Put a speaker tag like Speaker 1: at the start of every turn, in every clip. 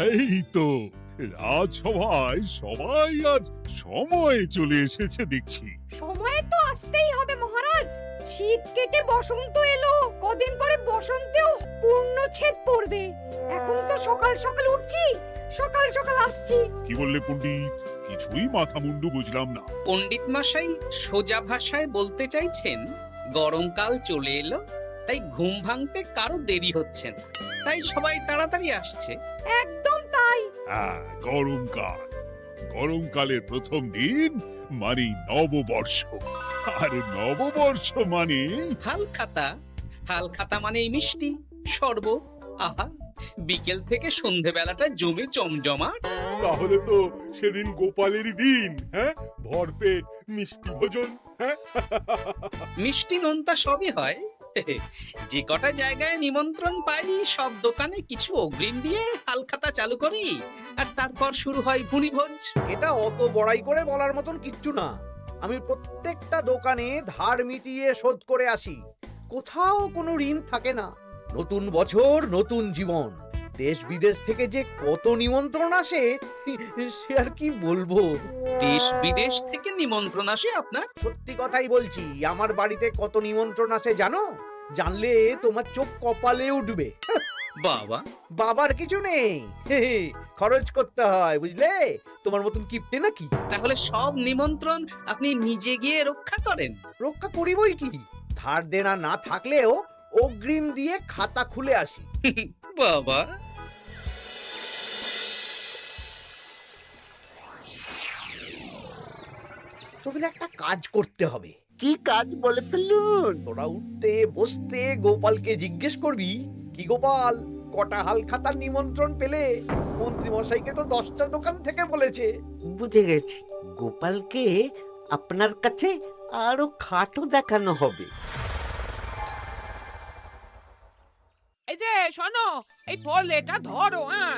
Speaker 1: এই তো রাজসভায় সবাই আজ সময়ে চলে এসেছে দেখছি।
Speaker 2: সময় তো আসতেই হবে মহারাজ। শীত কেটে বসন্ত এলো, কদিন পরে বসন্তেও পূর্ণচ্ছেদ পড়বে। এখন তো সকাল সকাল উঠছি, সকাল সকাল আসছি।
Speaker 1: কি বললে পণ্ডিত? কিছুই মাথা মুন্ডু বুঝলাম না।
Speaker 3: পণ্ডিত মশাই সোজা ভাষায় বলতে চাইছেন গরমকাল চলে এলো, তাই ঘুম ভাঙতে কারো দেরি হচ্ছে না, তাই সবাই তাড়াতাড়ি আসছে।
Speaker 2: একদম তাই।
Speaker 1: হ্যাঁ, গরমকাল। গরমকালের প্রথম দিন মানে নববর্ষ, আর নববর্ষ মানে
Speaker 3: হালখাতা, হালখাতা মানে মিষ্টি শরবত। আহা, বিকেল থেকে সন্ধেবেলাটা জমে জমজমাট।
Speaker 4: তাহলে তো সেদিন গোপালেরই দিন, হ্যাঁ? ভরপেট মিষ্টি ভোজন, হ্যাঁ?
Speaker 3: মিষ্টি নোনতা সবই হয়। যে কটা জায়গায় নিমন্ত্রণ পাই সব দোকানে কিছু অগ্রিম দিয়ে হালখাতা চালু করি, আর তারপর শুরু হয় ভুনিভোজ।
Speaker 5: এটা অত বড়াই করে বলার মতন কিচ্ছু না। আমি প্রত্যেকটা দোকানে ধার মিটিয়ে শোধ করে আসি, কোথাও কোনো ঋণ থাকে না। নতুন বছর নতুন জীবন, দেশ বিদেশ থেকে যে কত নিমন্ত্রণ আসে সে আর কি বলবো।
Speaker 3: দেশ বিদেশ থেকে নিমন্ত্রণ আসে আপনার?
Speaker 5: সত্যি কথাই বলছি, আমার বাড়িতে কত নিমন্ত্রণ আসে জানো? জানলে তোমার চোখ কপালে উঠবে।
Speaker 3: বাবা,
Speaker 5: বাবার কিছু নেই, খরচ করতে হয় বুঝলে, তোমার মতন কিপটে নাকি।
Speaker 3: তাহলে সব নিমন্ত্রণ আপনি নিজে গিয়ে রক্ষা করেন?
Speaker 5: রক্ষা করিবই কি, ধার দেনা না থাকলেও অগ্রিম দিয়ে খাতা খুলে আসি।
Speaker 3: বাবা,
Speaker 5: তোদের একটা কাজ করতে হবে।
Speaker 6: কি কাজ বলে ফেলুন?
Speaker 5: তোরা উঠতে বসতে গোপালকে জিজ্ঞেস করবি, কি গোপাল, কটা হাল খাতার নিমন্ত্রণ পেলে? মন্ত্রী মশাইকে তো 10টা দোকান থেকে বলেছে।
Speaker 6: বুঝে গেছি, গোপালকে আপনার কাছে আরো খাটো দেখানো হবে।
Speaker 7: এই যে শোনো, এই থলেটা ধরো, হ্যাঁ?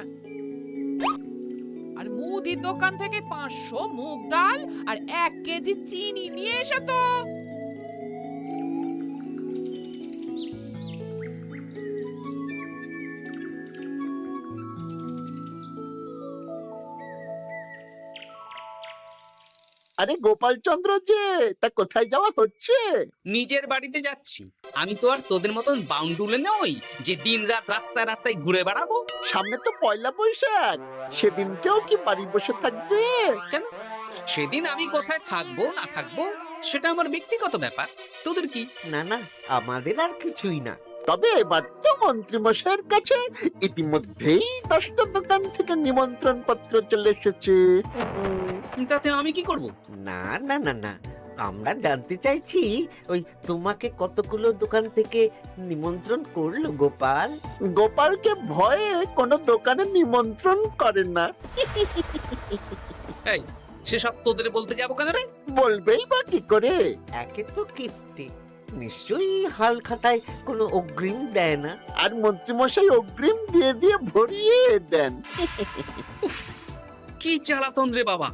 Speaker 7: আর মুদির দোকান থেকে 500 মুগ ডাল আর 1 কেজি চিনি নিয়ে এসো তো।
Speaker 6: আরে গোপাল চন্দ্র যে, তা কোথায় যাওয়া হচ্ছে?
Speaker 3: নিজের বাড়িতে যাচ্ছি। আমি তো আর তোদের মতন বাউন্ডুলে নই যে দিন রাত রাস্তায় রাস্তায় ঘুরে বেড়াবো।
Speaker 6: সামনে তো পয়লা বৈশাখ, সেদিন কেউ কি বাড়ি বসে থাকবে?
Speaker 3: কেন? সেদিন আমি কোথায় থাকবো না থাকবো সেটা আমার ব্যক্তিগত ব্যাপার, তোদের কি?
Speaker 6: না না, আমাদের আর কিছুই না। তবে এবার তো মন্ত্রী মশাইয়ের কাছে ইতিমধ্যেই 10টা দোকান থেকে নিমন্ত্রণ পত্র চলে এসেছে।
Speaker 3: তাতে আমি কি করব?
Speaker 6: না না না না, আমরা জানতে চাইছি ওই তোমাকে কতগুলো দোকান থেকে নিমন্ত্রণ করলো গোপাল? গোপালকে ভয়ে কোনো দোকানে নিমন্ত্রণ করে না।
Speaker 3: এই, সেসব তোদের বলতে যাবো কেন রে?
Speaker 6: বলবেই বা কি করে? একে তো কিপ্টে, নিশ্চয়ই হাল খাতায় কোনো অগ্রিম দেয় না, আর মন্ত্রী মশাই অগ্রিম দিয়ে দিয়ে ভরিয়ে দেন।
Speaker 3: কি জ্বালাতন রে বাবা!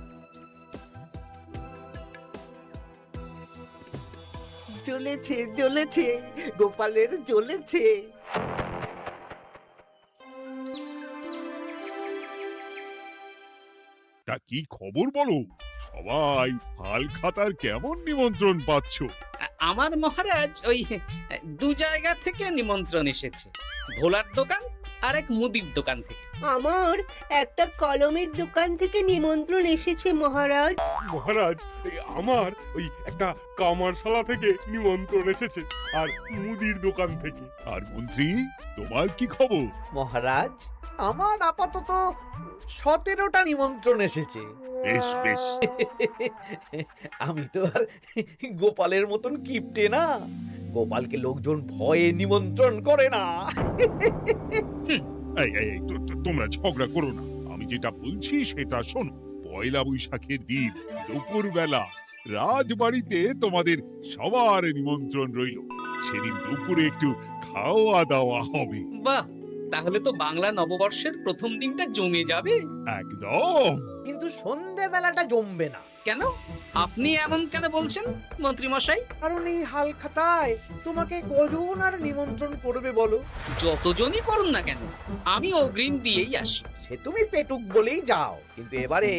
Speaker 6: জ্বলেছে জ্বলেছে, গোপালের জ্বলেছে।
Speaker 1: তা কি খবর বলো? সবাই হালখাতার কেমন নিমন্ত্রণ পাচ্ছ?
Speaker 3: আমার মহারাজ ওই 2 জায়গা থেকে নিমন্ত্রণ এসেছে, ভোলার দোকান আর এক মুদির দোকান থেকে।
Speaker 8: আমার একটা কলমের দোকান থেকে নিমন্ত্রণ এসেছে মহারাজ।
Speaker 4: মহারাজ, আমার ওই একটা কামারশালা থেকে নিমন্ত্রণ এসেছে, আর মুদির দোকান থেকে।
Speaker 1: আর মন্ত্রী, তোমার কি খবর?
Speaker 5: মহারাজ, আমার আপাতত 17টা নিমন্ত্রণ এসেছে।
Speaker 1: বেশ বেশ।
Speaker 5: আমি তো আর গোপালের মতন কিপটে না, গোপালকে লোকজন ভয়ে নিমন্ত্রণ করে না।
Speaker 1: এই এই এই, তোমরা ঝগড়া করো না। আমি যেটা বলছি সেটা শোনো। পয়লা বৈশাখের দিন দুপুরবেলা রাজবাড়িতে তোমাদের সবার নিমন্ত্রণ রইল। সেদিন দুপুরে একটু খাওয়া দাওয়া হবে।
Speaker 3: বাহ, তাহলে তো বাংলা নববর্ষের প্রথম দিনটা জমে যাবে।
Speaker 1: একদম।
Speaker 5: কিন্তু সন্ধেবেলাটা জমবে না।
Speaker 3: কেন? আপনি এমন কেন বলছেন মন্ত্রী মশাই?
Speaker 5: কারণ এই হাল খাতায় তোমাকে কজন আর নিমন্ত্রণ করবে বলো?
Speaker 3: যতজনই করুন না কেন, আমি অগ্রিম দিয়েই আসি।
Speaker 5: সে তুমি পেটুক বলেই যাও, কিন্তু এবারে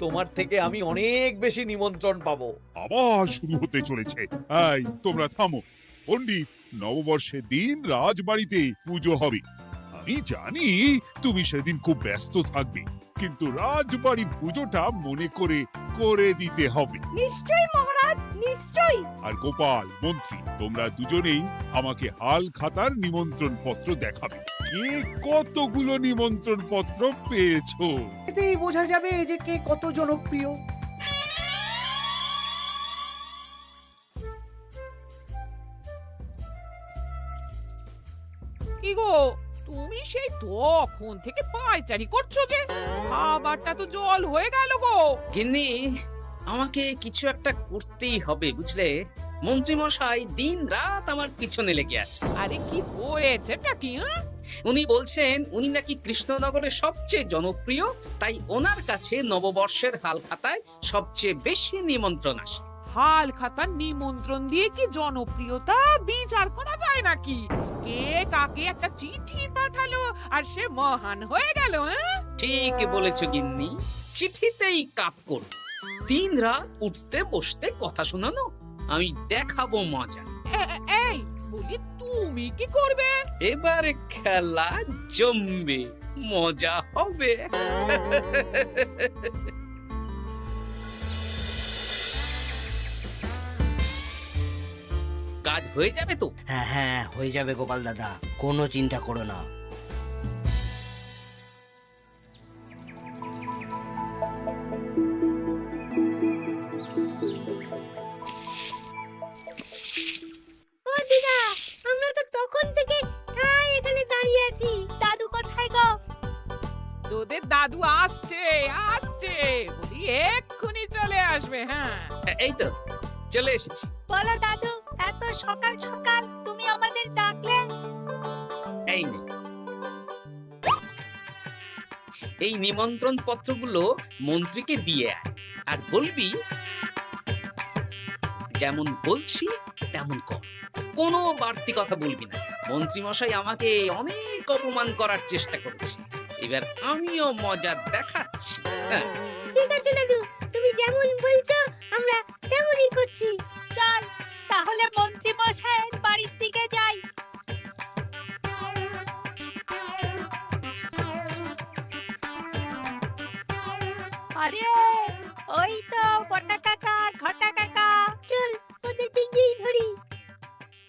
Speaker 5: তোমার থেকে আমি অনেক বেশি নিমন্ত্রণ পাবো।
Speaker 1: আবার শুরু হতে চলেছে। এই তোমরা থামো। পণ্ডিত, নববর্ষের দিন রাজবাড়িতে পুজো হবে। আমি জানি তুমি সেদিন খুব ব্যস্ত থাকবে, কিন্তু রাজবাড়ির পুজোটা মনে করে করে দিতে হবে।
Speaker 2: নিশ্চয়ই মহারাজ, নিশ্চয়ই।
Speaker 1: আর গোপাল, মন্ত্রী, তোমরা দুজনেই আমাকে হাল খাতার নিমন্ত্রণ পত্র দেখাবে। কে কতগুলো নিমন্ত্রণ পত্র পেয়েছো?
Speaker 5: এতেই বোঝা যাবে যে কে কত জনপ্রিয়।
Speaker 7: কি গো, তুমি সেই তখন থেকে পায়চারি করছো যে, খাবারটা তো জল হয়ে গেল গো।
Speaker 3: গিন্নি, আমাকে কিছু একটা করতেই হবে বুঝলে। মন্ত্রী মশাই দিন রাত আমার পিছনে লেগে আছে।
Speaker 7: আরে কি হয়েছেটা কি?
Speaker 3: উনি বলছেন উনি নাকি কৃষ্ণনগরের সবচেয়ে জনপ্রিয়, তাই ওনার কাছে নববর্ষের হাল খাতায় সবচেয়ে বেশি নিমন্ত্রণ আসে।
Speaker 7: হাল খাতার নিমন্ত্রণ দিয়ে কি জনপ্রিয়তা বিচার করা যায় নাকি? কে কাকে একটা চিঠি পাঠালো আর সে মহান হয়ে গেল?
Speaker 3: ঠিক বলেছ গিন্নি, চিঠিতেই কাপ করো। দিন রাত উঠতে বসতে কথা শোনানো, আমি দেখাবো মজা।
Speaker 7: এই বলি, তুমি কি করবে?
Speaker 3: এবার খেলা জমবে, মজা হবে। কাজ হয়ে যাবে তো?
Speaker 9: হ্যাঁ হ্যাঁ, হয়ে যাবে গোপাল দাদা, কোনো চিন্তা করো না।
Speaker 8: ও দিদা, আমরা তো তখন থেকে ঠায় এখানে দাঁড়িয়ে আছি। দাদু কোথায় গো?
Speaker 7: তোদের দাদু আসছে আসছে, বলি এক্ষুনি চলে আসবে। হ্যাঁ,
Speaker 3: এই তো চলে এসেছি।
Speaker 8: বলো দাদু, এত সকাল সকাল তুমি আমাদের ডাকলে?
Speaker 3: এই নে, এই নিমন্ত্রণ পত্রগুলো মন্ত্রীকে দিয়ে আয়, আর বলবি যেমন বলছি তেমন কর, কোনো বাড়তি কথা বলবি না। মন্ত্রী মশাই আমাকে অনেক অপমান করার চেষ্টা করেছে, এবার আমিও মজা দেখাচ্ছি। হ্যাঁ,
Speaker 8: ঠিক আছে দাদু, তুমি যেমন বলছো আমরা তেমনই করছি। চল তাহলে মন্ত্রী মশাইয়ের বাড়ির দিকে যাই। আরে ওই তো বটা কাকা, ঘটা কাকা, চল ওদের দিকেই ধরি।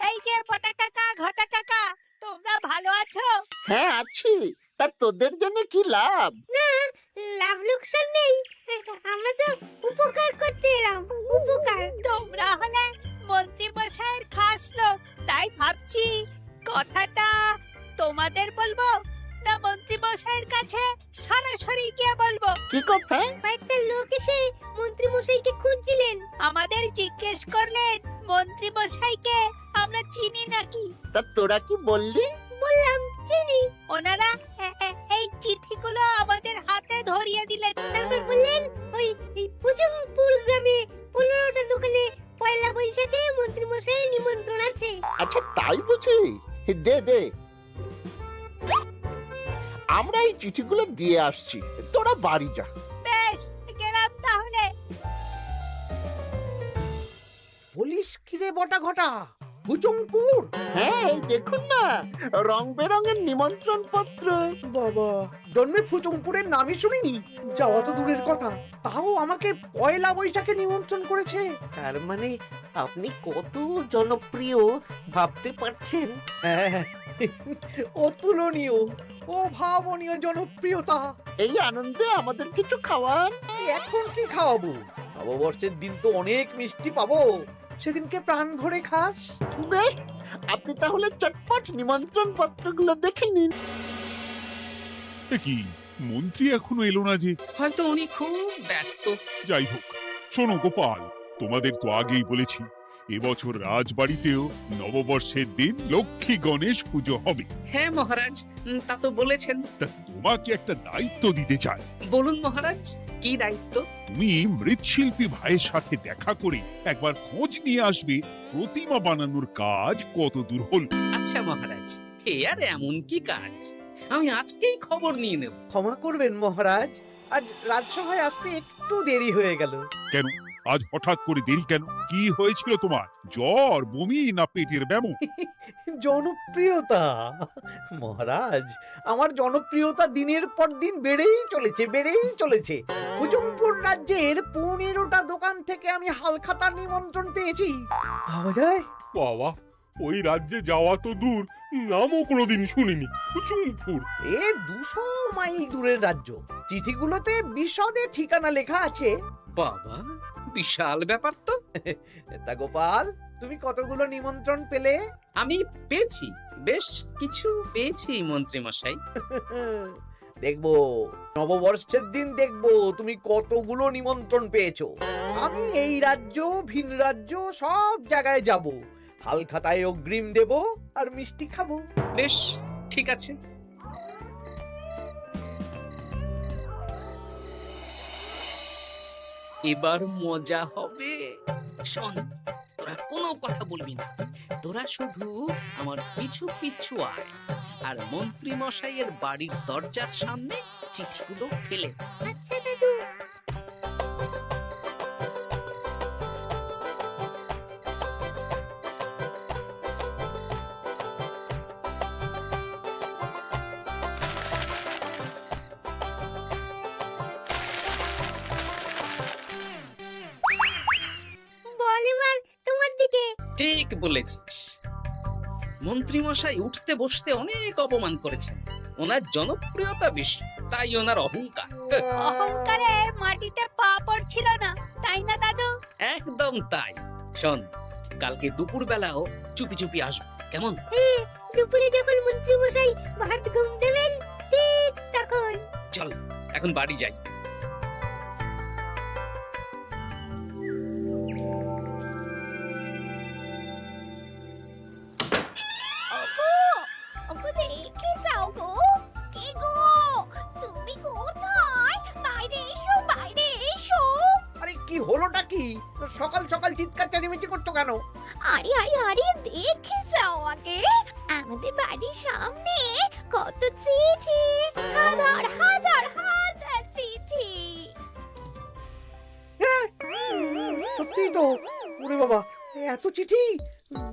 Speaker 8: এই যে বটা কাকা, ঘটা কাকা, তোমরা ভালো আছো?
Speaker 6: হ্যাঁ আছি। তা তোদের জন্য কি লাভ?
Speaker 8: না, লাভ লোকসান নেই, আমরা তো উপকার করতে এলাম। উপকার? তোমরা হলে মন্ত্রী মশাইয়ের খাস লোক, তাই ভাবছি কথাটা তোমাদের বলবো না মন্ত্রী মশাইয়ের কাছে সরাসরি গিয়ে বলবো।
Speaker 6: কি কথা?
Speaker 8: একটা লোক এসে মন্ত্রী মশাইকে খুঁজছিলেন, আমাদের জিজ্ঞেস করলেন মন্ত্রী মশাইকে আমরা চিনি নাকি।
Speaker 6: তা তোরা কি বললি?
Speaker 8: বললাম চিনি। ওনারা এই চিঠিগুলো আমাদের হাতে ধরিয়ে দিলেন, তারপর বললেন ওই পুজংপুর গ্রামে 15টা দোকানে পয়লা বৈশাখে মন্ত্রী মশাইয়ের নিমন্ত্রণ আছে।
Speaker 6: আচ্ছা তাই বুঝি? দে দে, আমরা এই চিঠিগুলো দিয়ে আসছি, তোরা বাড়ি যা।
Speaker 8: বেশ, গেলাম তাহলে।
Speaker 5: বলিস কিরে বটা ঘটা, ভুজংপুর?
Speaker 6: হ্যাঁ এই দেখুন না, রং বেরঙের নিমন্ত্রণ পত্র।
Speaker 5: বাবা, জন্মে ফুচুংপুরের নামই শুনিনি, যাওয়া তো দূরের কথা, তাও আমাকে পয়লা বৈশাখে নিমন্ত্রণ করেছে।
Speaker 6: তার মানে আপনি কত জনপ্রিয় ভাবতে পারছেন?
Speaker 5: হ্যাঁ, অতুলনীয়, অভাবনীয় জনপ্রিয়তা।
Speaker 6: এই আনন্দে আমাদের কিছু খাওয়ান।
Speaker 5: এখন কি খাওয়াবো? নববর্ষের দিন তো অনেক মিষ্টি পাবো, সেদিনকে প্রাণ ভরে খাস।
Speaker 6: বেশ, আপনি তাহলে চটপট নিমন্ত্রণ পত্রগুলো দেখে নিন।
Speaker 1: এ কি, মন্ত্রী এখনো এলো না যে?
Speaker 3: হয়তো উনি খুব ব্যস্ত।
Speaker 1: যাই হোক, শোনো গোপাল, তোমাদের তো আগেই বলেছি এবছর রাজবাড়িতেও নববর্ষের দিন লক্ষ্মী গণেশ পুজো হবে।
Speaker 3: হ্যাঁ মহারাজ, তা তো বলেছেন।
Speaker 1: তা তোমাকে একটা দায়িত্ব দিতে চাই।
Speaker 3: বলুন মহারাজ, কি দায়িত্ব?
Speaker 1: তুমি মৃৎশিল্পী ভাইয়ের সাথে দেখা করে একবার খোঁজ নিয়ে আসবে প্রতিমা বানানোর কাজ কত দূর হলো।
Speaker 3: আচ্ছা মহারাজ, এ আর এমন কি কাজ? আমি আজকেই খবর নিয়ে নেব।
Speaker 5: ক্ষমা করবেন মহারাজ, আজ রাজসভায় আসতে একটু দেরি হয়ে গেল।
Speaker 1: কেন আজ হঠাৎ করে দেরি কেন? কি হয়েছিল তোমার? জ্বর, বমি না পেটের ব্যামো?
Speaker 5: জনপ্রিয়তা মহারাজ, আমার জনপ্রিয়তা দিনের পর দিন বেড়েই চলেছে। হুজুমপুর রাজ্যের 15টা দোকান থেকে আমি হালখাতার নিমন্ত্রণ পেয়েছি। ভাবা যায়?
Speaker 4: বাবা, ওই রাজ্যে যাওয়া তো দূর, নামও কোনোদিন শুনিনি। হুজুমপুর।
Speaker 5: এ 200 মাইল দূরের রাজ্য। চিঠিগুলোতে বিশদে ঠিকানা লেখা আছে।
Speaker 3: বাবা, বিশাল ব্যাপার তো।
Speaker 5: তা গোপাল, তুমি কতগুলো নিমন্ত্রণ পেলে?
Speaker 3: আমি পেয়েছি, বেশ কিছু পেয়েছি মন্ত্রী মশাই।
Speaker 5: দেখবো নববর্ষের দিন দেখবো তুমি কতগুলো নিমন্ত্রণ পেয়েছো। আমি এই রাজ্য ভিন রাজ্য সব জায়গায় যাব, হালখাতায় অগ্রিম দেব আর মিষ্টি খাবো।
Speaker 3: বেশ, ঠিক আছে। এবার মজা হবে। শোন, তোরা কোনো কথা বলবি না। তোরা শুধু আমার পিছু পিছু আয়, আর মন্ত্রী মশাইয়ের বাড়ির দরজার সামনে চিঠিগুলো ফেলে দে।
Speaker 8: আচ্ছা দাদু। বল এবার তোমার দিকে।
Speaker 3: ঠিক বলেছিস। মন্ত্রী মশাই উঠতে বসতে অনেক অপমান করেছেন। ওনার জনপ্রিয়তা বেশি, তাই ওনার অহংকার।
Speaker 8: অহংকারে মাটিতে পা পড়ছিল না, তাই না দাদু?
Speaker 3: একদম তাই। শোন, কালকে দুপুর বেলাও চুপি চুপি আসবো, কেমন?
Speaker 8: দুপুরে যখন মন্ত্রী মশাই ভাত ঘুম দেবেন, ঠিক তখন।
Speaker 3: চল এখন বাড়ি যাই।
Speaker 8: দেখে যাও গো। কে গো? তুমি কোথায়? বাইরে এসো, বাইরে এসো।
Speaker 5: আরে কি হলোটা কি? সকাল সকাল চিৎকার চেঁচামেচি করছো কেন?
Speaker 8: আরে আরে আরে, দেখে যাও আগে। আমাদের বাড়ির সামনে কত চিঠি, হাজার হাজার হাজার চিঠি।
Speaker 5: সত্যি তো। ওরে বাবা, এত চিঠি!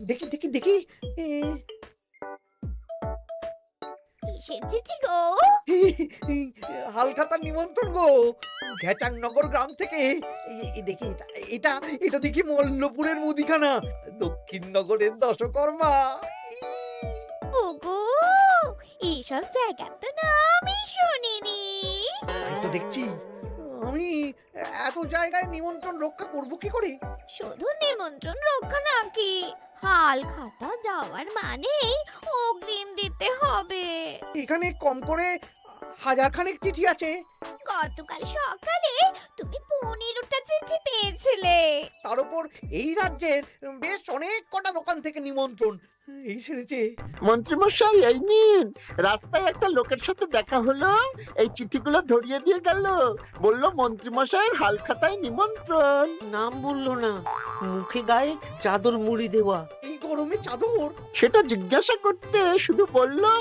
Speaker 5: দেখি দেখি দেখি।
Speaker 8: কিসের চিঠি গো?
Speaker 5: হালখাতার নিমন্ত্রণ গো, ঘেচাংনগর গ্রাম থেকে। দেখি এটা এটা দেখি মল্লপুরের মুদিখানা, দক্ষিণনগরের দশকর্মা।
Speaker 8: ওগো, এইসব জায়গা তো নামই শুনিনি।
Speaker 5: তাই তো দেখছি। আমি এত জায়গায় নিমন্ত্রণ রক্ষা করব কি করে?
Speaker 8: শুধু নিমন্ত্রণ রক্ষা নাকি, হালখাতা যাওয়ার মানেই অগ্রিম দিতে হবে।
Speaker 5: এখানে কম করে 1000 খানেক চিঠি আছে।
Speaker 8: গতকাল সকালে তুমি 15টা চিঠি পেয়েছিলে।
Speaker 5: তার উপর এই রাজ্যের বেশ অনেক কটা দোকান থেকে নিমন্ত্রণ এই সেরেছে।
Speaker 6: মন্ত্রীমশাই, এই নিন। রাস্তায় একটা লোকের সাথে দেখা হলো, এই চিঠিগুলো ধরিয়ে দিয়ে গেল। বললো মন্ত্রীমশাইয়ের হালখাতায় নিমন্ত্রণ। নাম বললো না, মুখে গায়ে চাদর মুড়ি দেওয়া।
Speaker 5: এই গরমে চাদর?
Speaker 6: সেটা জিজ্ঞাসা করতে শুধু বললো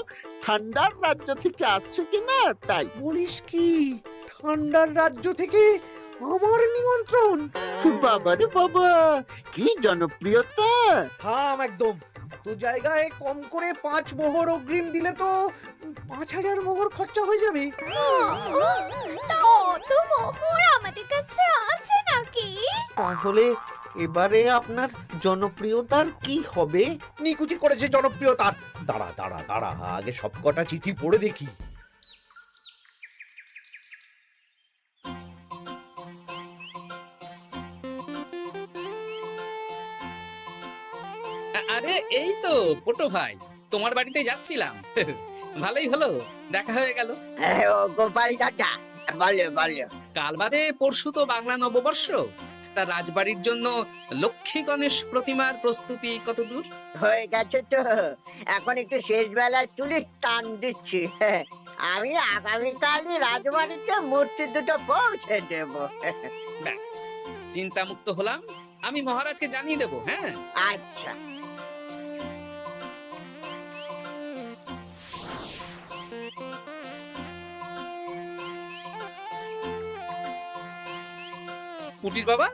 Speaker 6: ঠান্ডার রাজ্য থেকে আসছে কিনা তাই।
Speaker 5: বলিস কি? ঠান্ডার রাজ্য থেকে আমার নিমন্ত্রণ?
Speaker 6: বাবারে বাবা, কি জনপ্রিয়তা!
Speaker 5: থাম একদম। তো জায়গায় কম করে 5 মোহর অগ্রিম দিলে তো 5000 মোহর খরচা হয়ে যাবে।
Speaker 8: তা অত মোহর আমাদের কাছে আছে নাকি?
Speaker 6: তাহলে এবারে আপনার জনপ্রিয়তার কি হবে?
Speaker 5: নিকুচি করেছে জনপ্রিয়তার। দাঁড়া দাঁড়া দাঁড়া, আগে সবকটা চিঠি পড়ে দেখি।
Speaker 3: আরে এই তো পটু ভাই, তোমার বাড়িতে যাচ্ছিলাম। ভালোই হলো, দেখা হয়ে গেল।
Speaker 9: ও গোপাল দাদা, বলো বলো।
Speaker 3: কাল বাদে পরশু তো বাংলা নববর্ষ। তা রাজবাড়ির জন্য লক্ষ্মী গণেশ প্রতিমার প্রস্তুতি কত দূর?
Speaker 9: হয়ে গেছে তো, এখন একটু শেষ বেলার চুলির টান দিচ্ছি। আমি আগামীকালই রাজবাড়িতে মূর্তি দুটো পৌঁছে দেব।
Speaker 3: ব্যাস, চিন্তা মুক্ত হলাম। আমি মহারাজকে জানিয়ে দেবো। হ্যাঁ,
Speaker 9: আচ্ছা।
Speaker 3: পুটির বাবা,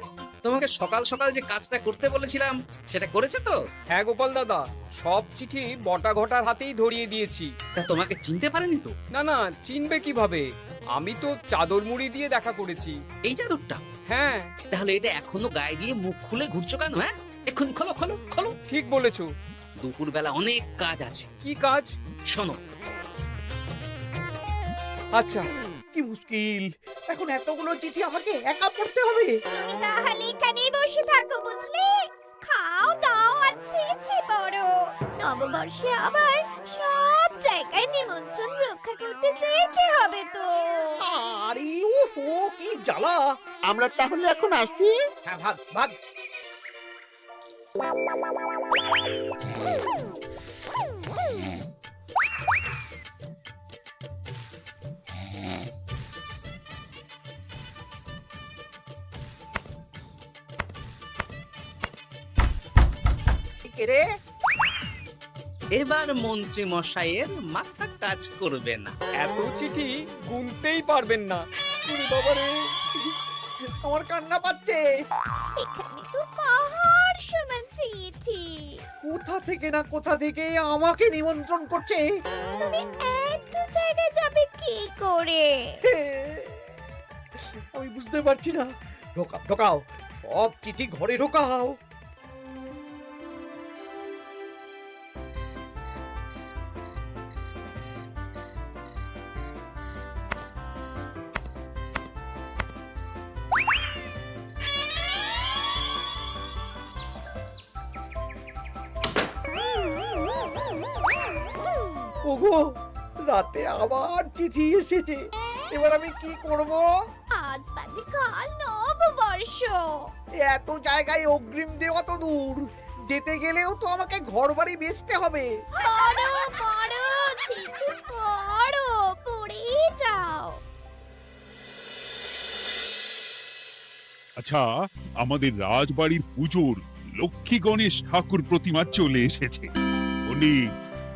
Speaker 3: তোমাকে সকাল সকাল যে কাজটা করতে বলেছিলাম সেটা করেছে তো?
Speaker 10: হ্যাঁ গোপাল দাদা, সব চিঠি বটা ঘটার হাতেই ধরিয়ে দিয়েছি।
Speaker 3: তা তোমাকে চিনতে পারেনি তো?
Speaker 10: না না, চিনবে কিভাবে? আমি তো চাদর মুড়ি দিয়ে দেখা করেছি।
Speaker 3: এই চাদরটা?
Speaker 10: হ্যাঁ,
Speaker 3: তাহলে এটা এখনো গায়ে দিয়ে মুখ খুলে ঘুরছো কেন? হ্যাঁ, এক্ষুনি খোলো খোলো খোলো।
Speaker 10: ঠিক বলেছো।
Speaker 3: দুপুরবেলা অনেক কাজ আছে।
Speaker 10: কি কাজ?
Speaker 3: শোনো,
Speaker 10: আচ্ছা।
Speaker 5: কি মুশকিল, এখন এতগুলো চিঠি আমাকে একা পড়তে হবে।
Speaker 8: তাহলে এখানেই বসে থাকো বুঝলে, খাও দাও আর চিঠি পড়ো। নববর্ষে আবার সব জায়গায় নিমন্ত্রণ রক্ষা করতে যেতে হবে তো।
Speaker 5: আরে উফ, ও কি জ্বালা।
Speaker 6: আমরা তাহলে এখন আসি।
Speaker 5: হ্যাঁ, ভাগ ভাগ। কে রে?
Speaker 3: এবার মন্ত্রী মশাইয়ের মাথা কাজ করবে না।
Speaker 10: এত চিঠি গুনতেই পারবেন না।
Speaker 5: ওরে বাবারে, আমার কান্না পাচ্ছে।
Speaker 8: এখানে তো পাহাড় সমান চিঠি।
Speaker 5: কোথা থেকে না কোথা থেকে আমাকে নিমন্ত্রণ করছে।
Speaker 8: তুমি এত জায়গায় যাবে কি করে?
Speaker 5: আমি বুঝতে পারছি না। ঢোকাও ঢোকাও, সব চিঠি ঘরে ঢোকাও। ওগো, রাতে আবার চিঠি এসেছে। এবার আমি কি করব?
Speaker 8: আজ বাদে কাল নববর্ষ।
Speaker 5: এত জায়গায় অগ্রিম দেওয়া তো দূর, যেতে গেলেও তো আমাকে ঘর বাড়ি বেচতে হবে।
Speaker 8: পড়ো পড়ো চিঠি পড়ো, পড়েই যাও।
Speaker 1: আচ্ছা, আমাদের রাজবাড়ির পুজোর লক্ষ্মী গণেশ ঠাকুর প্রতিমা চলে এসেছে। পণ্ডিত,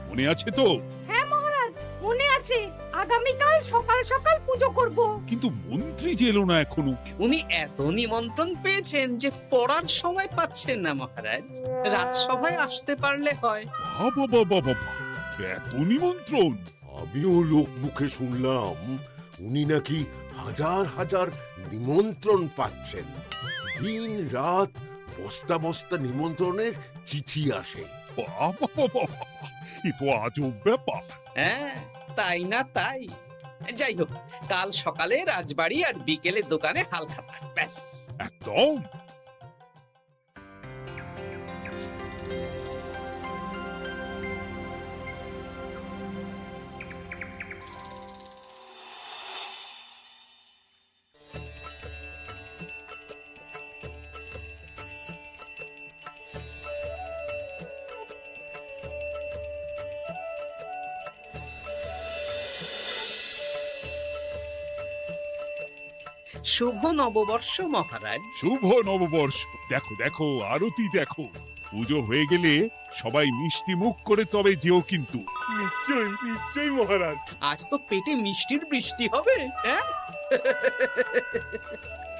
Speaker 1: মনে আছে তো?
Speaker 2: হ্যাঁ মহারাজ, মনে আছে। আগামীকাল সকাল সকাল পুজো করব।
Speaker 1: কিন্তু মন্ত্রী যে এলো না এখনো।
Speaker 3: উনি এত নিমন্ত্রণ পেয়েছেন যে পড়ার সময় পাচ্ছেন না মহারাজ। রাজসভায় আসতে পারলে হয়।
Speaker 1: বাবা বাবা বাবা, এত নিমন্ত্রণ!
Speaker 11: আমিও লোক মুখে শুনলাম উনি নাকি হাজার হাজার নিমন্ত্রণ পাচ্ছেন। দিন রাত বস্তা বস্তা নিমন্ত্রণের চিঠি আসে।
Speaker 1: বাবা বাবা, এ তো আজব ব্যাপার।
Speaker 3: হ্যাঁ, তাই না তাই। যাই হোক, কাল সকালে রাজবাড়ি আর বিকেলে দোকানে হালখাতা, ব্যাস।
Speaker 1: একদম।
Speaker 3: শুভ নববর্ষ মহারাজ।
Speaker 1: শুভ নববর্ষ। দেখো দেখো, আরতি দেখো। পুজো হয়ে গেলে সবাই মিষ্টি মুখ করে তবে যেও কিন্তু।
Speaker 4: নিশ্চয়ই নিশ্চয়ই মহারাজ।
Speaker 3: আজ তো পেটে মিষ্টির বৃষ্টি হবে। হ্যাঁ,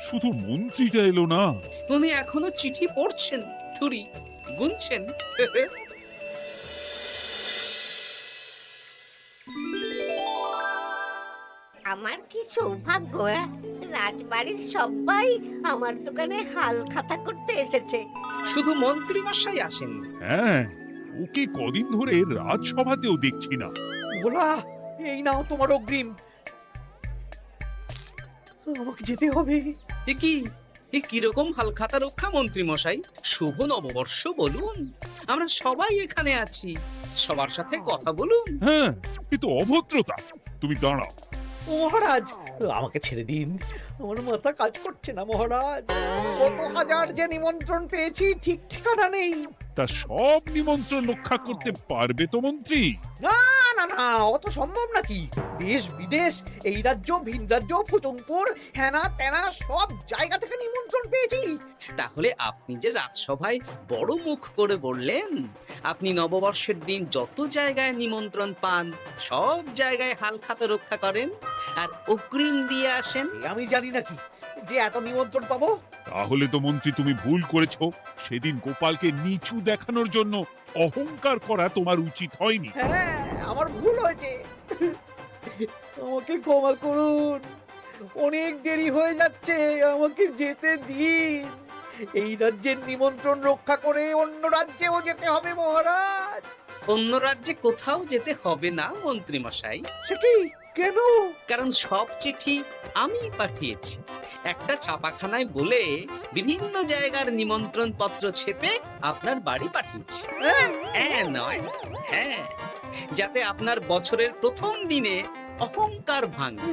Speaker 1: শুধু মন্ত্রীটা এলো না।
Speaker 3: উনি এখনো চিঠি পড়ছেন, থুরি গুনছেন।
Speaker 9: আমার কি সৌভাগ্য! রাজবাড়ির সবাই আমার দোকানে হাল খাতা করতে এসেছে।
Speaker 3: শুধু মন্ত্রী মশাই আসেন।
Speaker 1: হ্যাঁ, ওকে কদিন ধরে রাজসভাতেও দেখছি না।
Speaker 5: ভোলা, এই নাও তোমার অগ্রিম। আমাকে যেতে হবে।
Speaker 3: এ কি, এ কিরকম হালখাতা রক্ষা মন্ত্রী মশাই? শুভ নববর্ষ বলুন, আমরা সবাই এখানে আছি, সবার সাথে কথা বলুন।
Speaker 1: হ্যাঁ, এ তো অভদ্রতা। তুমি দাঁড়াও।
Speaker 5: মহারাজ, আমাকে ছেড়ে দিন। আমার মাথা কাজ করছে না মহারাজ। কত হাজার যে নিমন্ত্রণ পেয়েছি, ঠিক ঠিকানা নেই।
Speaker 1: তা সব নিমন্ত্রণ রক্ষা করতে পারবে তো মন্ত্রী?
Speaker 5: না না না, অত সম্ভব নাকি? দেশ বিদেশ, এই রাজ্য ভিন রাজ্য, ফুটুংপুর, হেনা তেনা সব জায়গা থেকে নিমন্ত্রণ পেয়েছি।
Speaker 3: তাহলে আপনি যে রাজসভায় বড় মুখ করে বললেন আপনি নববর্ষের দিন যত জায়গায় নিমন্ত্রণ পান সব জায়গায় হালখাতা রক্ষা করেন আর অগ্রিম দিয়ে আসেন।
Speaker 5: আমি জানি নাকি, যে এত নিমন্ত্রণ পাবো?
Speaker 1: তাহলে তো মন্ত্রী তুমি ভুল করেছো। সেদিন গোপালকে নিচু দেখানোর জন্য অহংকার করা তোমার উচিত হয়নি।
Speaker 5: হ্যাঁ, আমার ভুল হয়েছে। আমাকে ক্ষমা করুন, অনেক দেরি হয়ে যাচ্ছে, আমাকে যেতে দিন। এই রাজ্যের নিমন্ত্রণ রক্ষা করে অন্য রাজ্যেও যেতে হবে মহারাজ।
Speaker 3: অন্য রাজ্যে কোথাও যেতে হবে না মন্ত্রী মশাই,
Speaker 5: সে কি? কেন?
Speaker 3: কারণ সব চিঠি আমি পাঠিয়েছি। একটা ছাপাখানায় বলে বিভিন্ন জায়গার নিমন্ত্রণ পত্র ছেপে আপনার বাড়ি পাঠিয়েছি।
Speaker 5: হ্যাঁ?
Speaker 3: হ্যাঁ নয়, হ্যাঁ, যাতে আপনার বছরের প্রথম দিনে অহংকার ভাঙে।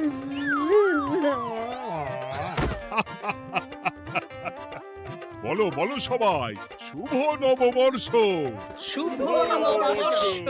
Speaker 1: বলো বলো সবাই, শুভ নববর্ষ।
Speaker 3: শুভ নববর্ষ।